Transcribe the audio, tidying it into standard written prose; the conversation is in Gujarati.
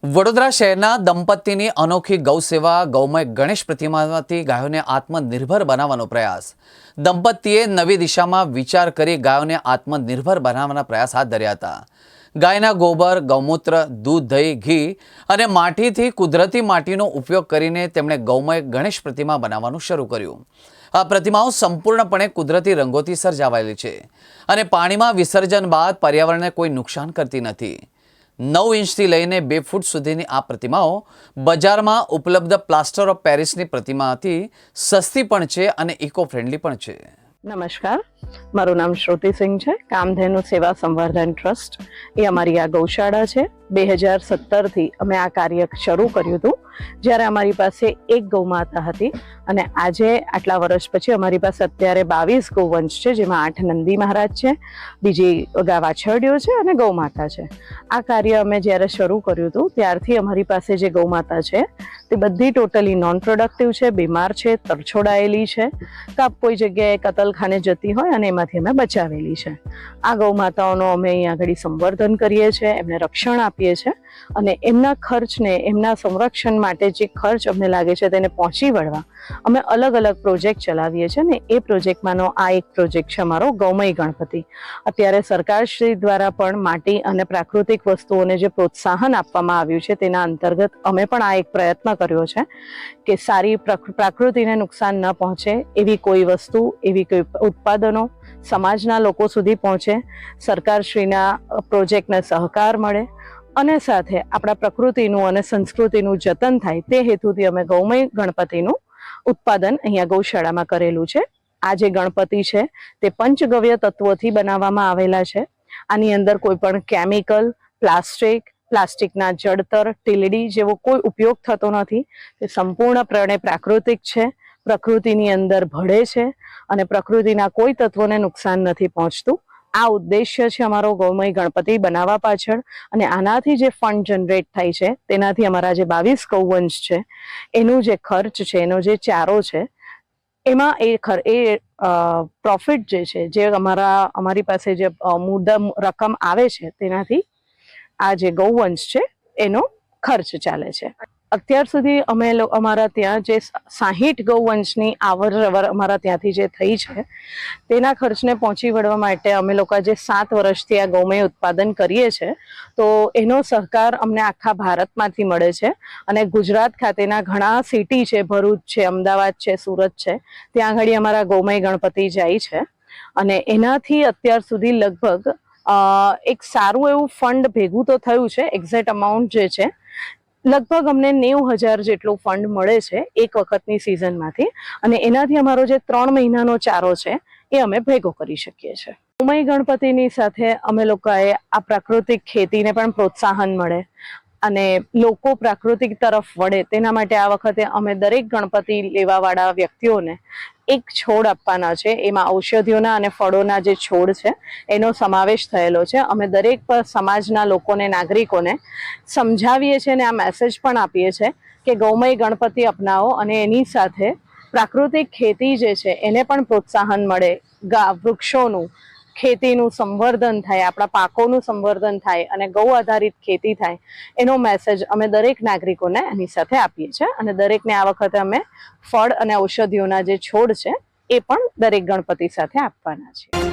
વડોદરા શહેરના દંપતીની અનોખી ગૌસેવા ગૌમય ગણેશ પ્રતિમામાંથી ગાયોને આત્મનિર્ભર બનાવવાનો પ્રયાસ. દંપતીએ નવી દિશામાં વિચાર કરી ગાયોને આત્મનિર્ભર બનાવવાના પ્રયાસ હાથ ધર્યા હતા. ગાયના ગોબર, ગૌમૂત્ર, દૂધ, દહીં, ઘી અને માટીથી કુદરતી માટીનો ઉપયોગ કરીને તેમણે ગૌમય ગણેશ પ્રતિમા બનાવવાનું શરૂ કર્યું. આ પ્રતિમાઓ સંપૂર્ણપણે કુદરતી રંગોથી સર્જાવાયેલી છે અને પાણીમાં વિસર્જન બાદ પર્યાવરણને કોઈ નુકસાન કરતી નથી. 9 ઇંચથી લઈને 2 ફૂટ સુધીની આ પ્રતિમાઓ બજારમાં ઉપલબ્ધ પ્લાસ્ટર ઓફ પેરિસની પ્રતિમાથી સસ્તી પણ છે અને ઇકો ફ્રેન્ડલી પણ છે. નમસ્કાર, મારું નામ શ્રુતિ સિંહ છે. કામધેનુ સેવા સંવર્ધન ટ્રસ્ટ એ અમારી આ ગૌશાળા છે. 2017થી અમે આ કાર્ય શરૂ કર્યું હતું, જ્યારે અમારી પાસે એક ગૌમાતા હતી અને આજે આટલા વર્ષ પછી અમારી પાસે અત્યારે 22 ગૌવંશ છે, જેમાં 8 નંદી મહારાજ છે, બીજી વાછરડીઓ છે અને ગૌમાતા છે. આ કાર્ય અમે જ્યારે શરૂ કર્યું હતું ત્યારથી અમારી પાસે જે ગૌમાતા છે તે બધી ટોટલી નોન પ્રોડક્ટિવ છે, બીમાર છે, તરછોડાયેલી છે, કાપ કોઈ જગ્યાએ કતલખાને જતી હોય અને એમાંથી અમે બચાવેલી છે. આ ગૌમાતાઓનો અમે અહીંયા આગળ સંવર્ધન કરીએ છીએ, એમને રક્ષણ આપીએ છીએ અને એમના ખર્ચને, એમના સંરક્ષણ માટે જે ખર્ચ અમને લાગે છે તેને પહોંચી વળવા અમે અલગ અલગ પ્રોજેક્ટ ચલાવીએ છીએ ને એ પ્રોજેક્ટમાંનો આ એક પ્રોજેક્ટ છે અમારો ગૌમય ગણપતિ. અત્યારે સરકારશ્રી દ્વારા પણ માટી અને પ્રાકૃતિક વસ્તુઓને જે પ્રોત્સાહન આપવામાં આવ્યું છે તેના અંતર્ગત અમે પણ આ એક પ્રયત્ન કર્યો છે કે સારી પ્રકૃતિને નુકસાન ન પહોંચે એવી કોઈ વસ્તુ, એવી કોઈ ઉત્પાદનો સમાજના લોકો સુધી પહોંચે, સરકારશ્રીના પ્રોજેક્ટને સહકાર મળે અને સાથે આપણા પ્રકૃતિનું અને સંસ્કૃતિનું જતન થાય તે હેતુથી અમે ગૌમય ગણપતિનું ઉત્પાદન અહીંયા ગૌશાળામાં કરેલું છે. આ જે ગણપતિ છે તે પંચગવ્ય તત્વોથી બનાવવામાં આવેલા છે. આની અંદર કોઈ પણ કેમિકલ, પ્લાસ્ટિકના જળતર, ટીલડી જેવો કોઈ ઉપયોગ થતો નથી. તે સંપૂર્ણપણે પ્રાકૃતિક છે, પ્રકૃતિની અંદર ભળે છે અને પ્રકૃતિના કોઈ તત્વોને નુકસાન નથી પહોંચતું. આ ઉદ્દેશ્ય છે અમારો ગૌમય ગણપતિ બનાવવા પાછળ. અને આનાથી જે ફંડ જનરેટ થાય છે તેનાથી અમારા જે 22 ગૌવંશ છે એનું જે ખર્ચ છે, એનો જે ચારો છે, એમાં એ પ્રોફિટ જે છે, જે અમારી પાસે જે મુદ્દા રકમ આવે છે તેનાથી આ જે ગૌવંશ છે એનો ખર્ચ ચાલે છે. અત્યાર સુધી અમે અમારા ત્યાં જે 60 ગૌવંશની આવર અમારા ત્યાંથી જે થઈ છે તેના ખર્ચને પહોંચી વળવા માટે અમે લોકો જે 7 વર્ષથી આ ગૌમય ઉત્પાદન કરીએ છીએ તો એનો સહકાર અમને આખા ભારતમાંથી મળે છે અને ગુજરાત ખાતેના ઘણા સિટી છે, ભરૂચ છે, અમદાવાદ છે, સુરત છે, ત્યાં આગળ અમારા ગૌમય ગણપતિ જાય છે અને એનાથી અત્યાર સુધી લગભગ એક સારું એવું ફંડ ભેગું તો થયું છે. એક્ઝેક્ટ અમાઉન્ટ જે છે લગભગ અમને 90,000 જેટલું ફંડ મળે છે એક વખતની સિઝનમાંથી અને એનાથી અમારો જે 3 મહિનાનો ચારો છે એ અમે ભેગો કરી શકીએ છીએ. ગૌમય ગણપતિની સાથે અમે લોકોએ આ પ્રાકૃતિક ખેતીને પણ પ્રોત્સાહન મળે અને લોકો પ્રાકૃતિક તરફ વળે તેના માટે આ વખતે અમે દરેક ગણપતિ લેવાવાળા વ્યક્તિઓને એક છોડ આપવાના છે. એમાં ઔષધિઓના અને ફળોના જે છોડ છે એનો સમાવેશ થયેલો છે. અમે દરેક સમાજના લોકોને, નાગરિકોને સમજાવીએ છીએ અને આ મેસેજ પણ આપીએ છીએ કે ગૌમય ગણપતિ અપનાવો અને એની સાથે પ્રાકૃતિક ખેતી જે છે એને પણ પ્રોત્સાહન મળે, વૃક્ષોનું, ખેતીનું સંવર્ધન થાય, આપણા પાકોનું સંવર્ધન થાય અને ગૌ આધારિત ખેતી થાય, એનો મેસેજ અમે દરેક નાગરિકોને એની સાથે આપીએ છીએ અને દરેકને આ વખતે અમે ફળ અને ઔષધિઓના જે છોડ છે એ પણ દરેક ગણપતિ સાથે આપવાના છે.